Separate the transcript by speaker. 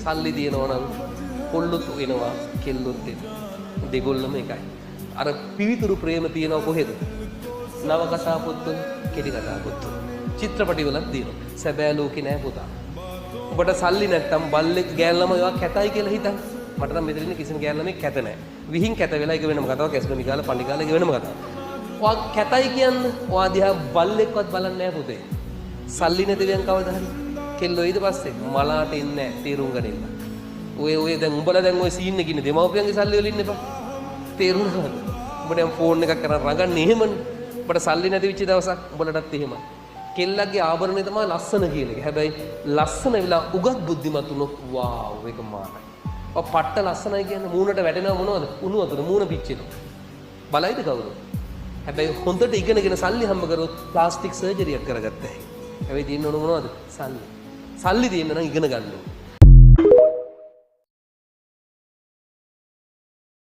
Speaker 1: සල්ලි දිනනවා නම් කොල්ලොත් එනවා කෙල්ලොත් එනවා. දෙගොල්ලම එකයි. අර පිවිතුරු ප්‍රේම තියෙනව කොහෙද? නවකතා පොත්වල, කෙටි කතා පොත්වල. චිත්‍රපටිවලත් තියෙනවා. සැබෑ ලෝකේ නෑ පුතා. ඔබට සල්ලි නැත්තම් බල්ලෙක් ගෑල්ලම ඒවා කැතයි කියලා හිතන්න. මට නම් මෙතන ඉන්න කිසිම ගෑල්ලමෙක් කැත නෑ. විහිං කැත වෙලා එක වෙනම කතාවක්, ඇස්ගොනි කාලා පණ්ඩි කාලා එක වෙනම කතාවක්. ඔයා කැතයි කියන්නේ ඔයා දිහා බල්ලෙක්වත් බලන්නේ නෑ පුතේ. සල්ලි නැතිවෙන් කවදා හරි කෙල්ලෝ ඊට පස්සේ මලාට එන්නේ නෑ තීරුම් ගනින්න. ඔය දැන් උඹලා දැන් ඔය සීන් එකේ ඉන්නේ දෙමව්පියන්ගේ සල්ලි වල ඉන්න එපා. තේරුණාද? උඹ දැන් ෆෝන් එකක් කරන් රඟන්නේ එහෙමනේ. උඹට සල්ලි නැති වෙච්ච දවසක් උඹලටත් එහෙමයි. කෙල්ලගේ ආභරණය තමයි ලස්සන කියන එක. හැබැයි ලස්සන වෙලා උගත් බුද්ධිමත් වුණොත් වාව් ඒක මාරයි. ඔය පට්ට ලස්සනයි කියන්නේ මූණට වැටෙනව මොනවද? උණු වතුර මූණ පිච්චෙනවා. බලයිද කවුරු? හැබැයි හොඳට ඉගෙනගෙන සල්ලි හම්බ කරොත් ප්ලාස්ටික් සර්ජරියක් කරගත්තා. හැබැයි තියෙන්න ඕන මොනවද? සල්ලි. සල්ලි තියෙන්න නම් ඉගෙන ගන්න ඕන.